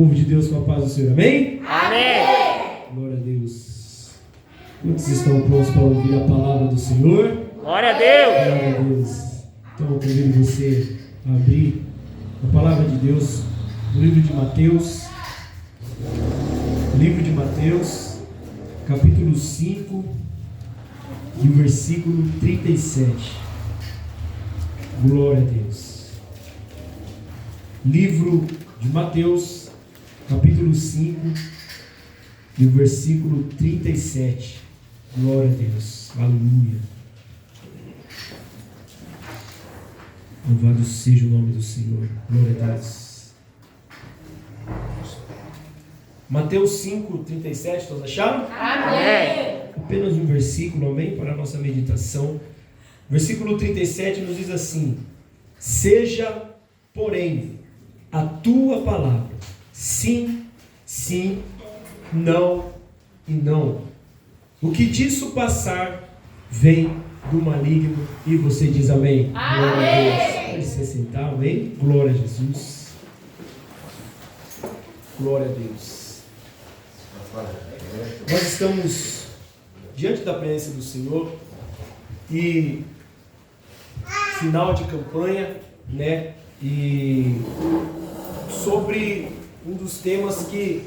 povo de Deus com a paz do Senhor, amém? Amém! Glória a Deus. Quantos estão prontos para ouvir a palavra do Senhor? Glória a Deus! Glória a Deus. Então eu convido você a abrir a palavra de Deus no livro de Mateus. Livro de Mateus, capítulo 5 e o versículo 37. Glória a Deus. Livro de Mateus, capítulo 5 e o versículo 37. Glória a Deus. Aleluia. Louvado seja o nome do Senhor. Glória a Deus. Mateus 5, 37, todos acharam? Amém! Apenas um versículo, amém, para a nossa meditação. Versículo 37 nos diz assim: seja, porém, a tua palavra sim, sim, não e não. O que disso passar vem do maligno. E você diz amém? Amém! Glória a Deus. Pode se sentar, amém? Glória a Jesus. Glória a Deus. Nós estamos diante da presença do Senhor e final de campanha, né? E sobre um dos temas que,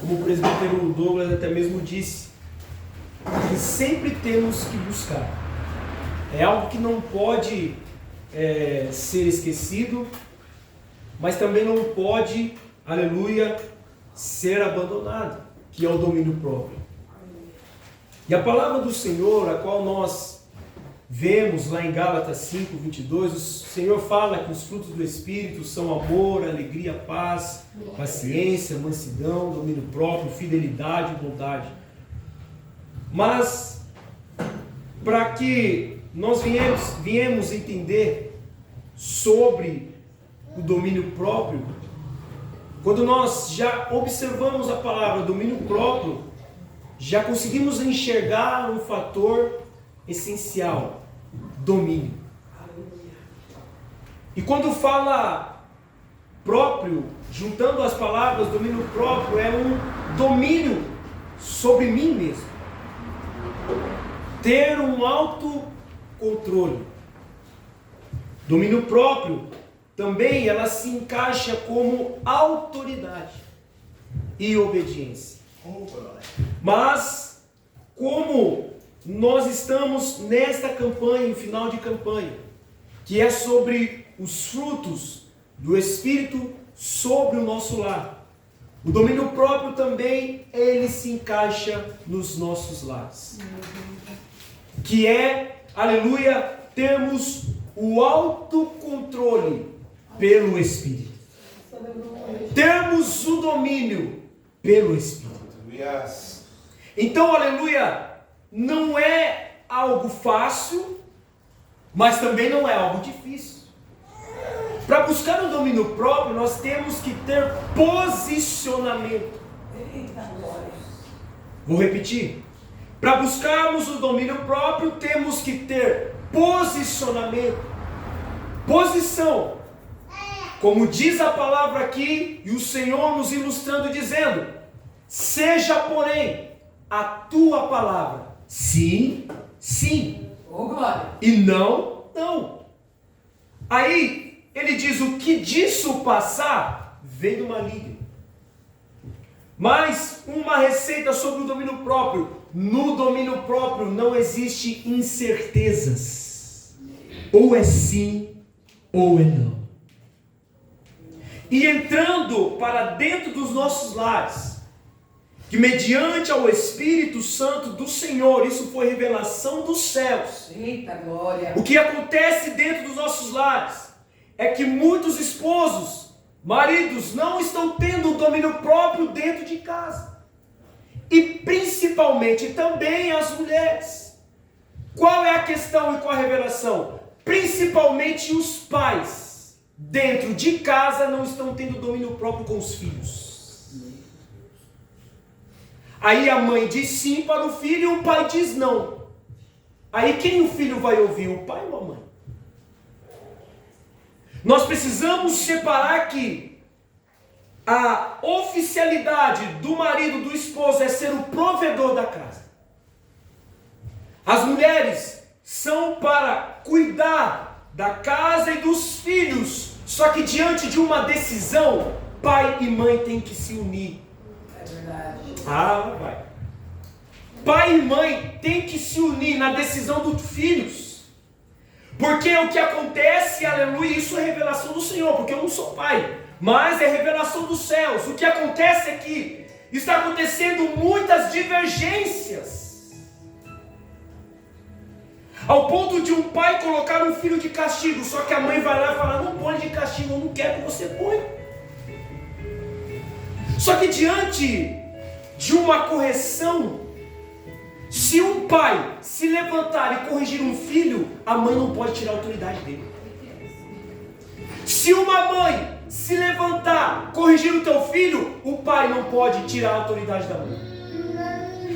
como o presbítero Douglas até mesmo disse, que sempre temos que buscar. É algo que não pode ser esquecido, mas também não pode, aleluia, ser abandonado, que é o domínio próprio. E a palavra do Senhor, a qual nós vemos lá em Gálatas 5, 22, o Senhor fala que os frutos do Espírito são amor, alegria, paz, paciência, mansidão, domínio próprio, fidelidade e bondade. Mas, para que nós viemos entender sobre o domínio próprio, quando nós já observamos a palavra domínio próprio, já conseguimos enxergar um fator essencial: domínio. E quando fala próprio, juntando as palavras, domínio próprio é um domínio sobre mim mesmo. Ter um autocontrole. Domínio próprio também ela se encaixa como autoridade e obediência. Mas como nós estamos nesta campanha, em final de campanha, que é sobre os frutos do Espírito sobre o nosso lar, o domínio próprio também ele se encaixa nos nossos lares, que é, aleluia, termos o autocontrole pelo Espírito. Temos o domínio pelo Espírito. Então, aleluia, não é algo fácil, mas também não é algo difícil. Para buscar o domínio próprio, nós temos que ter posicionamento. Vou repetir. Para buscarmos o domínio próprio, temos que ter posicionamento. Posição. Como diz a palavra aqui, e o Senhor nos ilustrando dizendo: seja, porém, a tua palavra sim, sim, e não, não. Aí ele diz: o que disso passar vem do maligno. Mas uma receita sobre o domínio próprio: no domínio próprio não existe incertezas, ou é sim ou é não. E entrando para dentro dos nossos lares, que mediante ao Espírito Santo do Senhor, isso foi revelação dos céus. Eita glória! O que acontece dentro dos nossos lares é que muitos esposos, maridos, não estão tendo um domínio próprio dentro de casa. E principalmente também as mulheres. Qual é a questão e qual a revelação? Principalmente os pais dentro de casa não estão tendo domínio próprio com os filhos. Aí a mãe diz sim para o filho e o pai diz não. Aí quem o filho vai ouvir, o pai ou a mãe? Nós precisamos separar que a oficialidade do marido, do esposo, é ser o provedor da casa. As mulheres são para cuidar da casa e dos filhos. Só que diante de uma decisão, pai e mãe têm que se unir. É verdade. Vai. Pai e mãe têm que se unir na decisão dos filhos. Porque o que acontece, aleluia, isso é revelação do Senhor, porque eu não sou pai, mas é revelação dos céus. O que acontece é que está acontecendo muitas divergências, ao ponto de um pai colocar um filho de castigo, só que a mãe vai lá e fala: não põe de castigo, eu não quero que você põe. Só que diante de uma correção, se um pai se levantar e corrigir um filho, a mãe não pode tirar a autoridade dele. Se uma mãe se levantar, corrigir o teu filho, o pai não pode tirar a autoridade da mãe.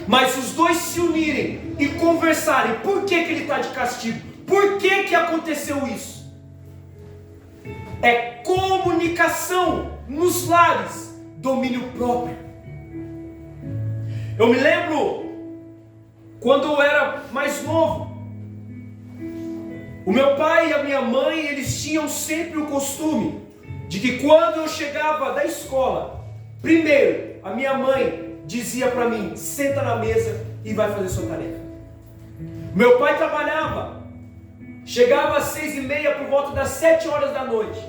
Mas se os dois se unirem e conversarem, por que ele está de castigo? Por que aconteceu isso? É comunicação nos lares, domínio próprio. Eu me lembro quando eu era mais novo, o meu pai e a minha mãe, eles tinham sempre o costume de que quando eu chegava da escola, primeiro a minha mãe dizia para mim: senta na mesa e vai fazer sua tarefa. Meu pai trabalhava, chegava às 6h30 por volta das 7 horas da noite.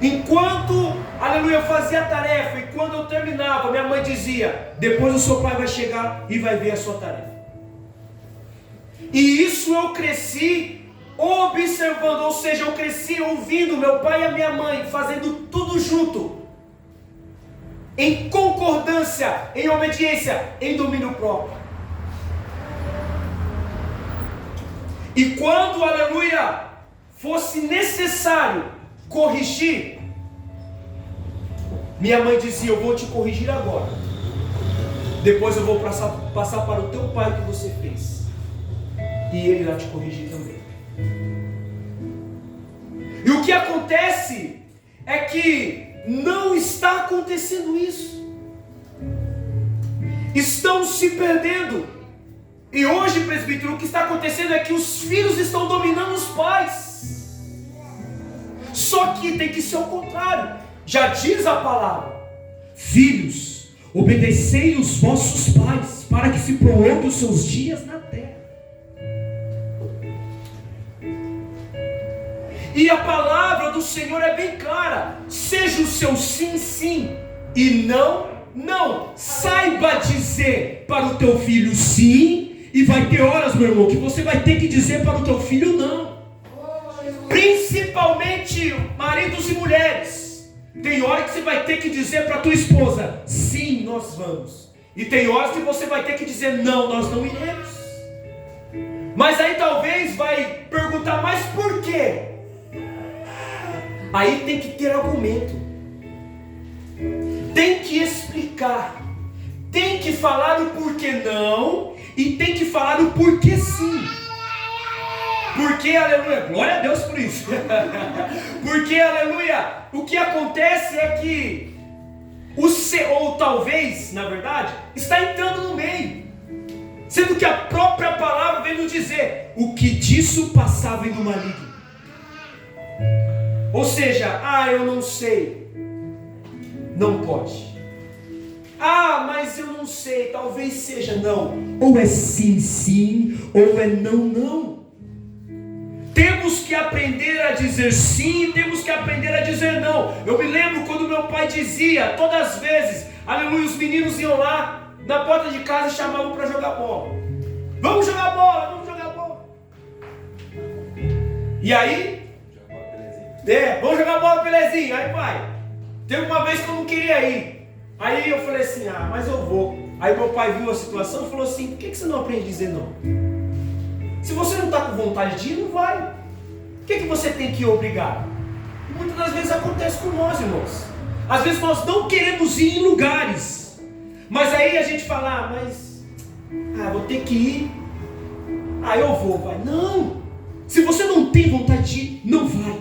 Enquanto, aleluia, eu fazia a tarefa, e quando eu terminava, minha mãe dizia: depois o seu pai vai chegar e vai ver a sua tarefa. E isso eu cresci observando, ou seja, eu cresci ouvindo meu pai e a minha mãe fazendo tudo junto, em concordância, em obediência, em domínio próprio. E quando, aleluia, fosse necessário corrigir, minha mãe dizia: eu vou te corrigir agora, depois eu vou passar para o teu pai o que você fez, e ele irá te corrigir também. E o que acontece é que não está acontecendo isso. Estão se perdendo. E hoje, presbítero, o que está acontecendo é que os filhos estão dominando os pais. Só que tem que ser o contrário. Já diz a palavra: filhos, obedecei os vossos pais, para que se prolonguem os seus dias na terra. E a palavra do Senhor é bem clara: seja o seu sim, sim, e não, não. Saiba dizer para o teu filho sim, e vai ter horas, meu irmão, que você vai ter que dizer para o teu filho não. Principalmente maridos e mulheres. Tem hora que você vai ter que dizer para a tua esposa: sim, nós vamos. E tem horas que você vai ter que dizer: não, nós não iremos. Mas aí talvez vai perguntar: mas por quê? Aí tem que ter argumento, tem que explicar, tem que falar o porquê não, e tem que falar o porquê sim. Porque, aleluia, glória a Deus por isso. Porque, aleluia, o que acontece é que ou talvez, na verdade, está entrando no meio, sendo que a própria palavra vem nos dizer: o que disso passava do maligno. Ou seja, eu não sei, não pode. Mas eu não sei, talvez seja não. Ou é sim, sim, ou é não, não. Temos que aprender a dizer sim e temos que aprender a dizer não. Eu me lembro quando meu pai dizia, todas as vezes, aleluia, os meninos iam lá na porta de casa e chamavam para jogar bola. Vamos jogar bola, vamos jogar bola. E aí, vamos jogar bola, Pelezinho. Aí, pai, teve uma vez que eu não queria ir. Aí eu falei assim: mas eu vou. Aí meu pai viu a situação e falou assim: por que você não aprende a dizer não? Se você não está com vontade de ir, não vai. O que você tem que obrigar? Muitas das vezes acontece com nós, irmãos. Às vezes nós não queremos ir em lugares, mas aí a gente fala: vou ter que ir. Eu vou, vai. Não. Se você não tem vontade de ir, não vai.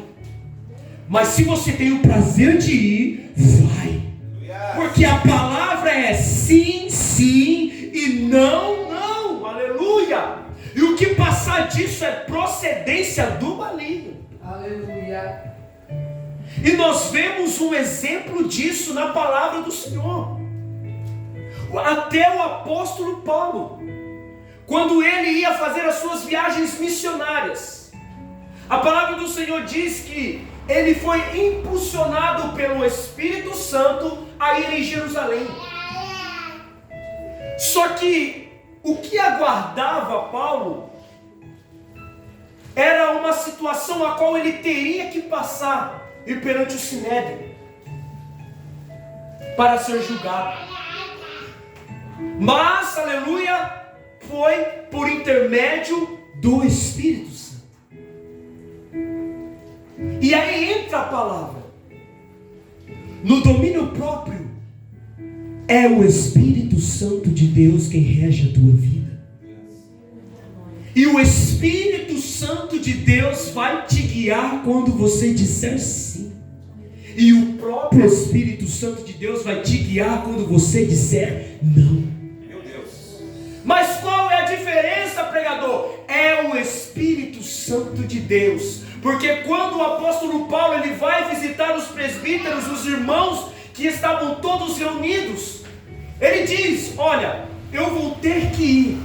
Mas se você tem o prazer de ir, vai. Porque a palavra é sim, sim e não, não. Aleluia! E o que passar disso é procedência do maligno. Aleluia. E nós vemos um exemplo disso na palavra do Senhor. Até o apóstolo Paulo, quando ele ia fazer as suas viagens missionárias, a palavra do Senhor diz que ele foi impulsionado pelo Espírito Santo a ir em Jerusalém. Só que o que aguardava Paulo era uma situação a qual ele teria que passar e perante o Sinédrio para ser julgado. Mas, aleluia, foi por intermédio do Espírito Santo. E aí entra a palavra. No domínio próprio, é o Espírito Santo de Deus quem rege a tua vida. E o Espírito Santo de Deus vai te guiar quando você disser sim. E o próprio Espírito Santo de Deus vai te guiar quando você disser não. Meu Deus. Mas qual é a diferença, pregador? É o Espírito Santo de Deus. Porque quando o apóstolo Paulo ele vai visitar os presbíteros, os irmãos que estavam todos reunidos, ele diz: olha, eu vou ter que ir.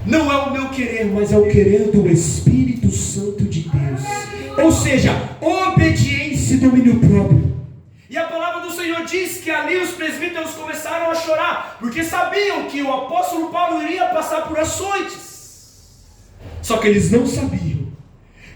Não é o meu querer, mas é o querer do Espírito Santo de Deus. Ou seja, obediência e domínio próprio. E a palavra do Senhor diz que ali os presbíteros começaram a chorar, porque sabiam que o apóstolo Paulo iria passar por açoites. Só que eles não sabiam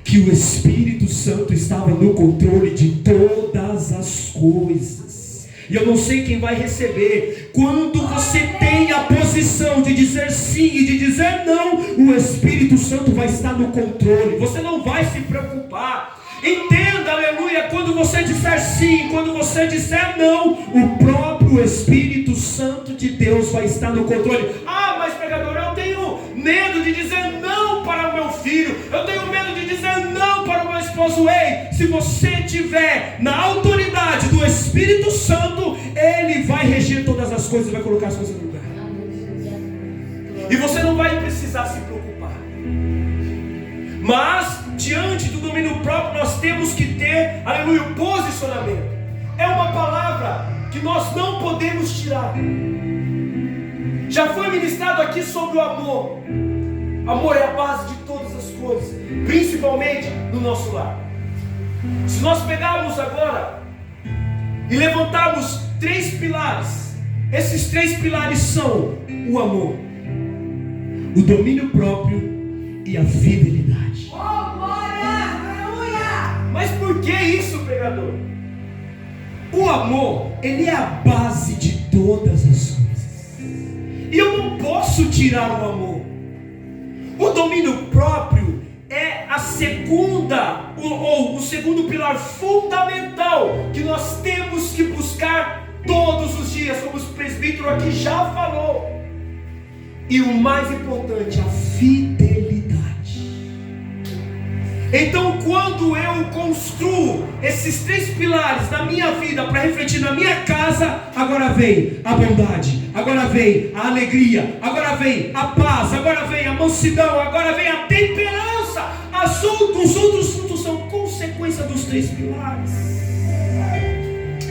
que o Espírito Santo estava no controle de todas as coisas. E eu não sei quem vai receber. Quando você tem a posição de dizer sim e de dizer não, o Espírito Santo vai estar no controle. Você não vai se preocupar. Entenda, aleluia, quando você disser sim, quando você disser não, o próprio Espírito Santo de Deus vai estar no controle. Ah, mas pregador, eu tenho medo de dizer não para o meu filho, eu tenho medo de dizer não para o meu esposo. Ei, se você tiver na autoridade do Espírito Santo, Ele vai reger todas as coisas, vai colocar as coisas no lugar. E você não vai precisar se preocupar. Mas, diante do domínio próprio, nós temos que ter, aleluia, o posicionamento. É uma palavra que nós não podemos tirar. Já foi ministrado aqui sobre o amor. Amor é a base de todas as coisas, principalmente no nosso lar. Se nós pegarmos agora e levantarmos 3 pilares, esses 3 pilares são o amor, o domínio próprio e a fidelidade. Oh, glória! Aleluia! Mas por que isso, pregador? O amor, ele é a base de todas as coisas. E eu não posso tirar o amor. O domínio próprio é a segunda, ou o segundo pilar fundamental que nós temos que buscar todos os dias, como o presbítero aqui já falou. E o mais importante, a fidelidade. Então, quando eu construo esses 3 pilares na minha vida para refletir na minha casa, agora vem a bondade, agora vem a alegria, agora vem a paz, agora vem a mansidão, agora vem a temperança. Os outros frutos são consequência dos 3 pilares.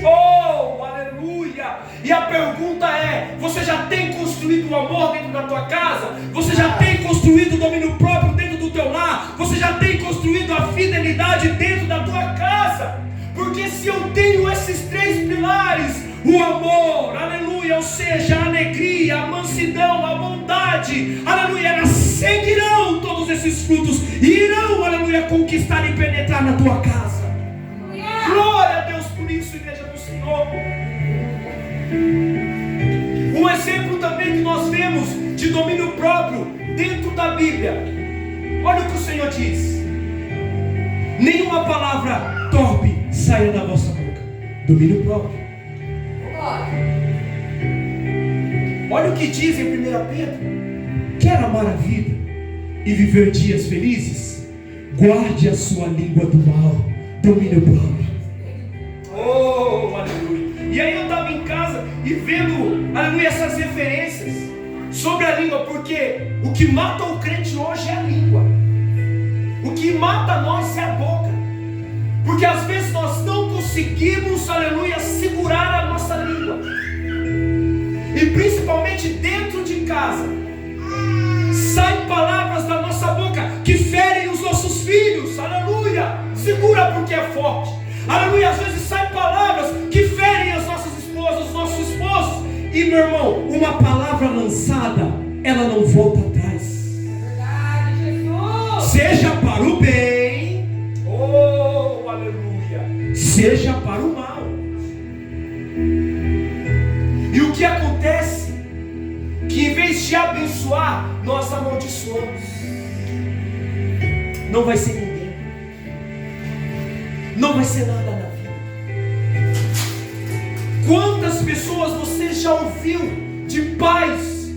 Oh, aleluia! E a pergunta é: você já tem construído o amor dentro da tua casa? Você já tem construído o domínio próprio dentro do teu lar? Você já tem construído a fidelidade dentro da tua casa? Porque se eu tenho esses 3 pilares, o amor, aleluia, ou seja, a alegria, a mansidão, a bondade, aleluia, elas seguirão todos esses frutos e irão, aleluia, conquistar e penetrar na tua casa. Glória a Deus por isso, igreja do Senhor. Um exemplo também que nós vemos de domínio próprio dentro da Bíblia. Olha o que o Senhor diz: nenhuma palavra torpe saia da vossa boca. Domínio próprio. Olha o que diz em 1 Pedro: quer amar a vida e viver dias felizes? Guarde a sua língua do mal. Domínio próprio. Oh, sobre a língua, porque o que mata o crente hoje é a língua. O que mata nós é a boca. Porque às vezes nós não conseguimos, aleluia, segurar a nossa língua. E principalmente dentro de casa, saem palavras da nossa boca que ferem os nossos filhos, aleluia. Segura porque é forte. Aleluia, às vezes saem palavras que ferem as nossas esposas, os nossos esposos. E meu irmão, uma palavra lançada, ela não volta atrás. Verdade, Jesus. Seja para o bem, oh, aleluia, seja para o mal. E o que acontece? Que em vez de abençoar, nós amaldiçoamos. Não vai ser ninguém. Não vai ser nada na vida. Quantas pessoas você já ouviu de pais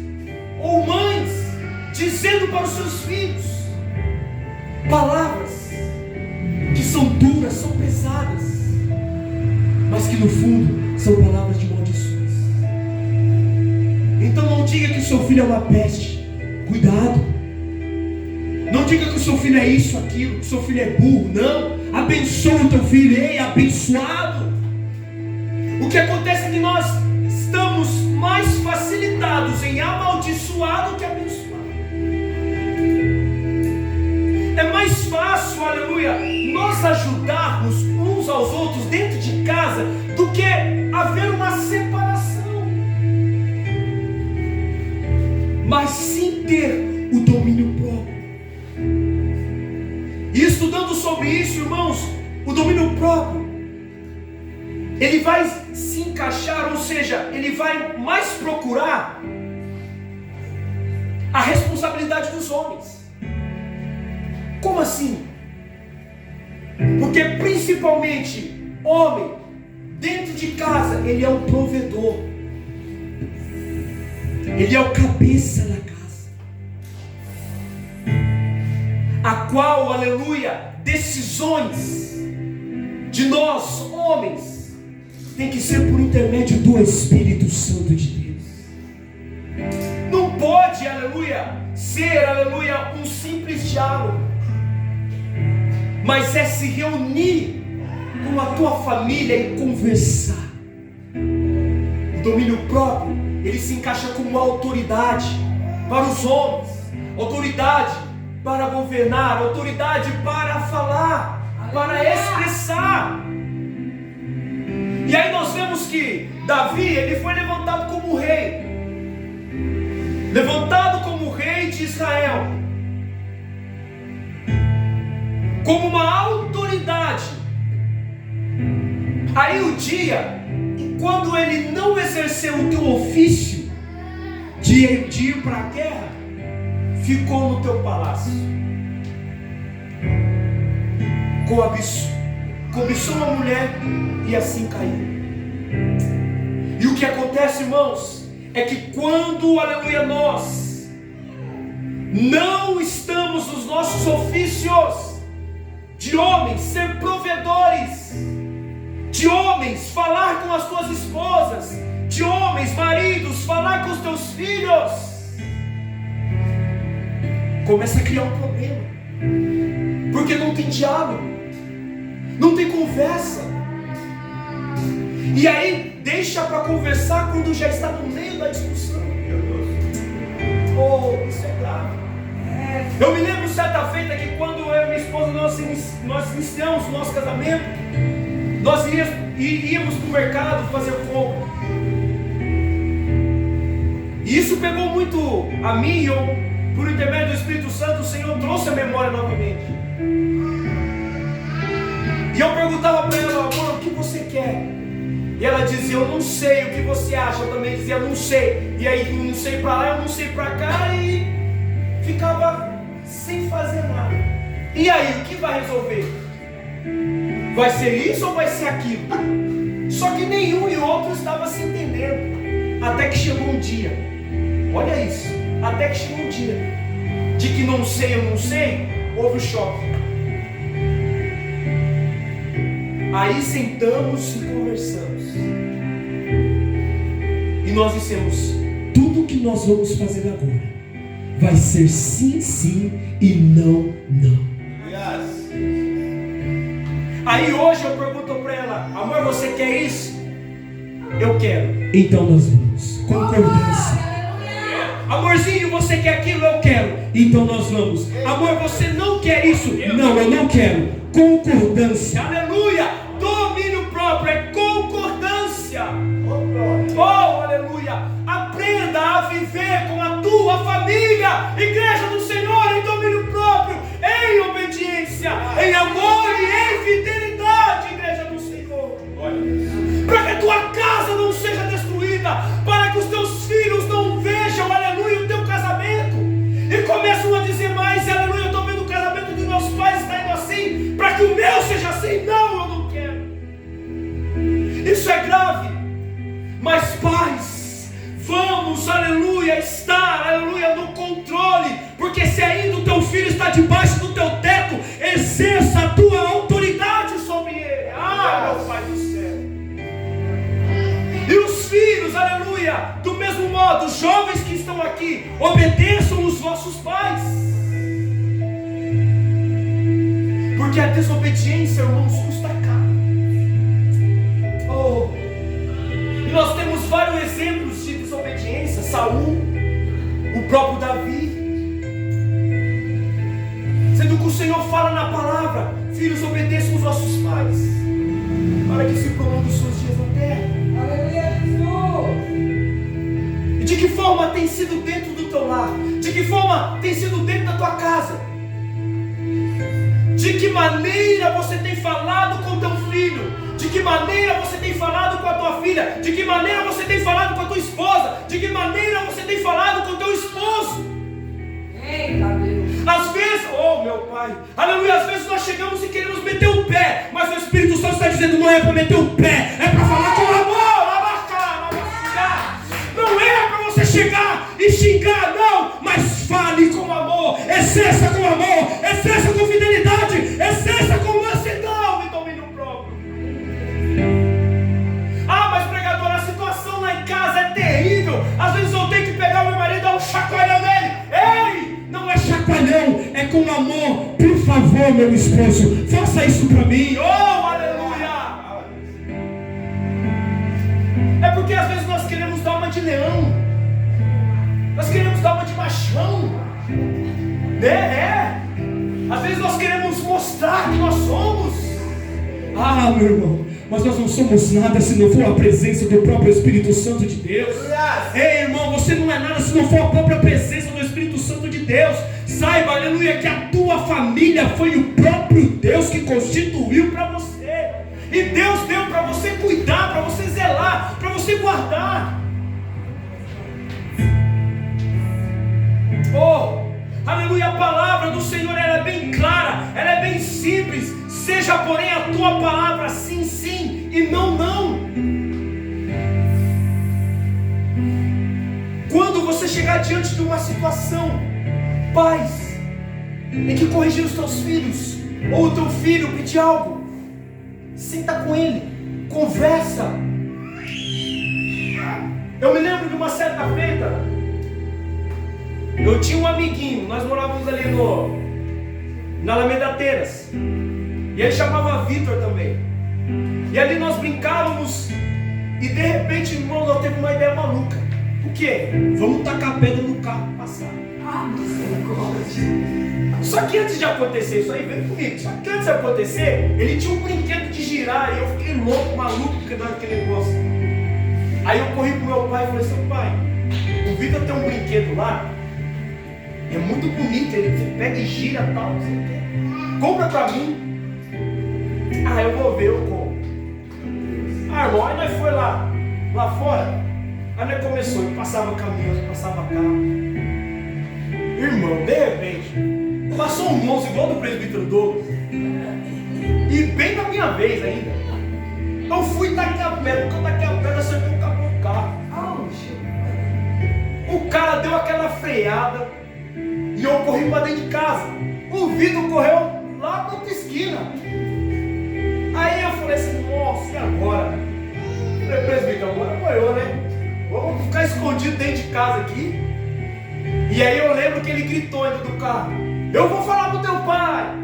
ou mães dizendo para os seus filhos palavras que são duras, são pesadas, mas que no fundo são palavras de maldições? Então não diga que o seu filho é uma peste. Cuidado. Não diga que o seu filho é isso, aquilo, que o seu filho é burro. Não. Abençoa o teu filho. Ei, abençoado. O que acontece é que nós estamos mais facilitados em amaldiçoar do que abençoar. É mais fácil, aleluia, nós ajudarmos uns aos outros dentro de casa do que haver uma separação. Mas sim ter o domínio próprio. E estudando sobre isso, irmãos, o domínio próprio, ele vai se encaixar, ou seja, ele vai mais procurar a responsabilidade dos homens. Como assim? Porque principalmente homem, dentro de casa, ele é o provedor. Ele é o cabeça da casa. A qual, aleluia, decisões de nós, homens, tem que ser por intermédio do Espírito Santo de Deus. Não pode, aleluia, ser, aleluia, um simples diálogo, mas é se reunir com a tua família e conversar. O domínio próprio, ele se encaixa como autoridade para os homens, autoridade para governar, autoridade para falar, para expressar. E aí nós vemos que Davi, ele foi levantado como rei, levantado como rei de Israel, como uma autoridade. Aí o dia, e quando ele não exerceu o teu ofício de ir para a guerra, ficou no teu palácio, cobiçou uma mulher e assim caiu. E o que acontece, irmãos, é que quando, aleluia, nós não estamos nos nossos ofícios de homens, ser provedores, de homens, falar com as tuas esposas, de homens, maridos, falar com os teus filhos, começa a criar um problema, porque não tem diálogo, não tem conversa. E aí deixa para conversar quando já está no meio da discussão. Meu Deus, oh, isso é grave. Eu me lembro certa feita que quando eu e minha esposa nós iniciamos o nosso casamento, nós íamos para o mercado fazer compra. E isso pegou muito a mim, e eu, por intermédio do Espírito Santo, o Senhor trouxe a memória novamente. E eu perguntava para ela, amor, o que você quer? E ela dizia, eu não sei. O que você acha? Eu também dizia, eu não sei. E aí, eu não sei para lá, eu não sei para cá, e ficava sem fazer nada. E aí, o que vai resolver? Vai ser isso ou vai ser aquilo? Só que nenhum e outro estava se entendendo. Até que chegou um dia, olha isso, até que chegou um dia, de que não sei, eu não sei, houve o choque. Aí sentamos e conversamos. E nós dissemos, tudo tudo que nós vamos fazer agora vai ser sim, sim e não, não. Aí hoje eu pergunto para ela: amor, você quer isso? Eu quero. Então nós vamos. Concordância. Amorzinho, você quer aquilo? Eu quero. Então nós vamos. Amor, você não quer isso? Não, eu não quero. Concordância. Aleluia. Domínio próprio é concordância. Oh, aleluia. Aprenda a viver com a tua família, igreja do Senhor, em domínio próprio, em obediência, em amor e em fidelidade, igreja do Senhor. Para que a tua casa não seja destruída, para que os teus filhos não vejam, aleluia, o teu casamento e começam a dizer mais: aleluia, eu estou vendo o casamento dos meus pais está indo assim, para que o meu seja assim. Não, eu não quero. Isso é grave. Mas pais, vamos, aleluia, estar, aleluia, no controle, porque se ainda o teu filho está debaixo do teu teto, exerça a tua autoridade sobre ele. Ah, meu Pai do céu. E os filhos, aleluia, do mesmo modo, os jovens que estão aqui, obedeçam os vossos pais, porque a desobediência, irmãos, custa caro. Oh, e nós temos vários exemplos de desobediência. Saul, o próprio Davi, sendo que o Senhor fala na palavra: filhos, obedeçam os vossos pais, para que se prolonguem os seus dias na terra. Aleluia, Jesus. E de que forma tem sido dentro do teu lar? De que forma tem sido dentro da tua casa? De que maneira você tem falado com teu filho? De que maneira você tem falado com a tua filha? De que maneira você tem falado com a tua esposa? De que maneira você tem falado com o teu esposo? Eita Deus. Às vezes, oh meu Pai, aleluia, às vezes nós chegamos e queremos meter o pé, mas o Espírito Santo está dizendo: não é para meter o pé, é para falar com amor, não é para você chegar e xingar, não, mas fale com amor, exerça com amor, exerça com fidelidade, exerça com mansidão e domínio próprio. Ah, mas pregador, a situação lá em casa é terrível, às vezes eu tenho que pegar o meu marido e dar um chacoalhão nele. Ei, não é chacoalhão, é com amor. Por favor, meu esposo, faça isso para mim. Oh, aleluia. É porque às vezes nós queremos dar uma de leão, nós queremos dar uma de machão, né? Às vezes nós queremos mostrar que nós somos. Ah, meu irmão, mas nós não somos nada se não for a presença do próprio Espírito Santo de Deus. Ei, irmão, você não é nada se não for a própria presença do Espírito Santo de Deus. Saiba, aleluia, que a tua família foi o próprio Deus que constituiu para você. E Deus deu para você cuidar, para você zelar, para você guardar. Oh, aleluia, a palavra do Senhor, ela é bem clara, ela é bem simples. Seja, porém, a tua palavra sim, sim e não, não. Quando você chegar diante de uma situação, pais, tem que corrigir os teus filhos, ou o teu filho pedir algo, senta com ele, conversa. Eu me lembro de uma certa feita, eu tinha um amiguinho, nós morávamos ali na Alameda Teiras, e ele chamava Vitor também, e ali nós brincávamos, e de repente, irmão, nós teve uma ideia maluca. O quê? Vamos tacar pedra no carro e passar. Ah, misericórdia. Só que antes de acontecer isso aí, vem comigo, só que antes de acontecer, ele tinha um brinquedo de girar, e eu fiquei louco, maluco, porque não era aquele negócio. Aí eu corri pro meu pai e falei assim: pai, o Vitor tem um brinquedo lá, é muito bonito, ele pega e gira e tal, não sei o quê. Compra pra mim. Ah, eu vou ver, eu compro. Ah, irmão, aí nós foi lá fora, aí nós começou, e passava caminhões, passava carro. Irmão, de repente, passou um monstro igual do presbítero Douglas, e bem na minha vez ainda. Eu fui tacar a pedra, porque eu taquei a pedra, acertou o capô do carro. O cara deu aquela freada, e eu corri para dentro de casa. O Vitor correu lá na outra esquina. Aí eu falei assim: nossa, e agora? Eu falei: presbítero, agora apoiou, né? Vamos vou ficar escondido dentro de casa aqui. E aí eu lembro que ele gritou dentro do carro: eu vou falar pro teu pai.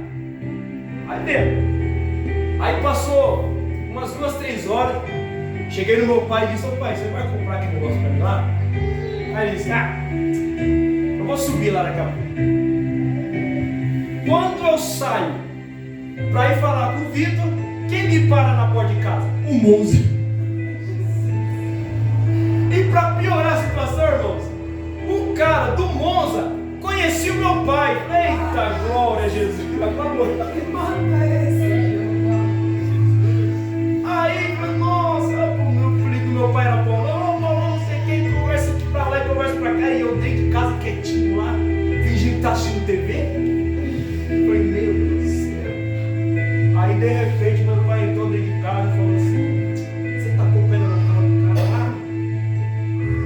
Aí mesmo. Aí passou umas 2, 3 horas. Cheguei no meu pai e disse: ô pai, você vai comprar aquele negócio pra mim lá? Aí ele disse: eu vou subir lá daqui a pouco. Quando eu saio para ir falar com o Vitor, quem me para na porta de casa? O Monza. E para piorar a situação, irmãos, o cara do Monza conhecia o meu pai. Eita glória a Jesus! Aí, nossa, eu falei que meu pai era Paulão, não sei quem, conversa aqui pra lá e conversa pra cá. E eu dentro de casa quietinho lá, fingindo que tá assistindo TV. Falei, meu Deus do céu. Aí de repente meu pai entrou dentro de casa e falou assim: você tá com pena no carro do cara lá?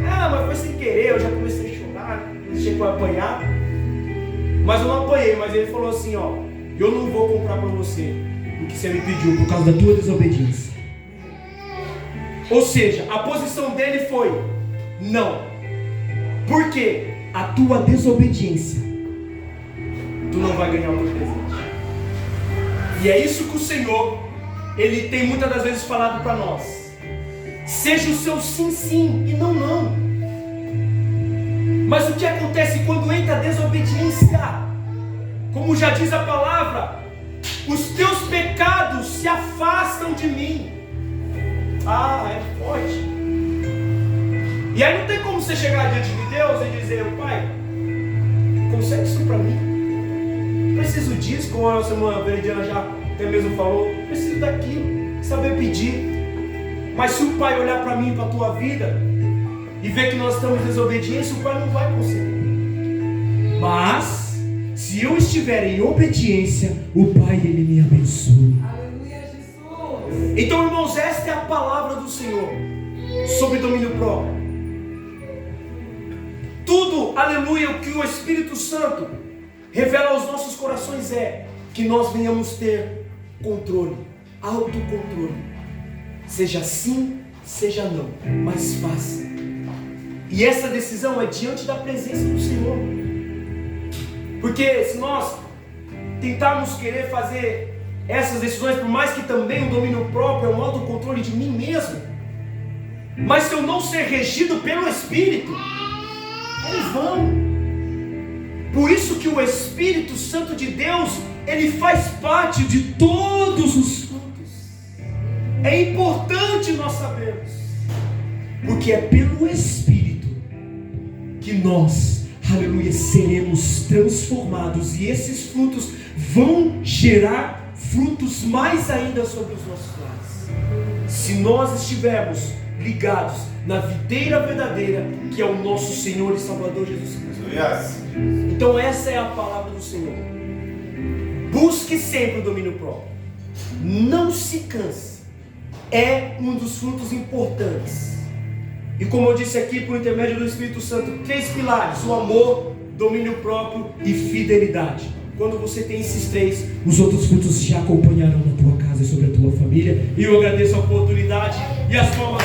Ah, mas foi sem querer, eu já comecei a chorar, deixei pra apanhar. Mas eu não apanhei, mas ele falou assim: ó, eu não vou comprar pra você o que você me pediu por causa da tua desobediência. Ou seja, a posição dele foi: não. Por quê? A tua desobediência, tu não vai ganhar o teu presente. E é isso que o Senhor, Ele tem muitas das vezes falado para nós. Seja o seu sim, sim e não, não. Mas o que acontece quando entra a desobediência? Como já diz a palavra, os teus pecados se afastam de mim. Ah, é forte. E aí não tem como você chegar diante de Deus e dizer: pai, consegue isso para mim? Preciso disso, como a nossa irmã Veridiana já até mesmo falou. Preciso daquilo, saber pedir. Mas se o pai olhar para mim e para a tua vida e ver que nós estamos em desobediência, o pai não vai conceder. mas se eu estiver em obediência, o Pai, Ele me abençoa. Aleluia, Jesus. Então, irmãos, esta é a palavra do Senhor sobre domínio próprio. Tudo, aleluia, o que o Espírito Santo revela aos nossos corações é que nós venhamos ter controle, autocontrole. Seja sim, seja não, mas faça. E essa decisão é diante da presença do Senhor. Porque se nós tentarmos querer fazer essas decisões, por mais que também o domínio próprio é um autocontrole de mim mesmo, mas se eu não ser regido pelo Espírito, eles vão. Por isso que o Espírito Santo de Deus, ele faz parte de todos os frutos. É importante nós sabermos, porque é pelo Espírito que nós, aleluia, seremos transformados, e esses frutos vão gerar frutos mais ainda sobre os nossos lares, se nós estivermos ligados na videira verdadeira, que é o nosso Senhor e Salvador Jesus Cristo. Então essa é a palavra do Senhor. Busque sempre o domínio próprio, não se canse, é um dos frutos importantes. E como eu disse aqui, por intermédio do Espírito Santo, 3 pilares: o amor, domínio próprio e fidelidade. Quando você tem esses 3, os outros frutos te acompanharão na tua casa e sobre a tua família. e eu agradeço a oportunidade e as palmas.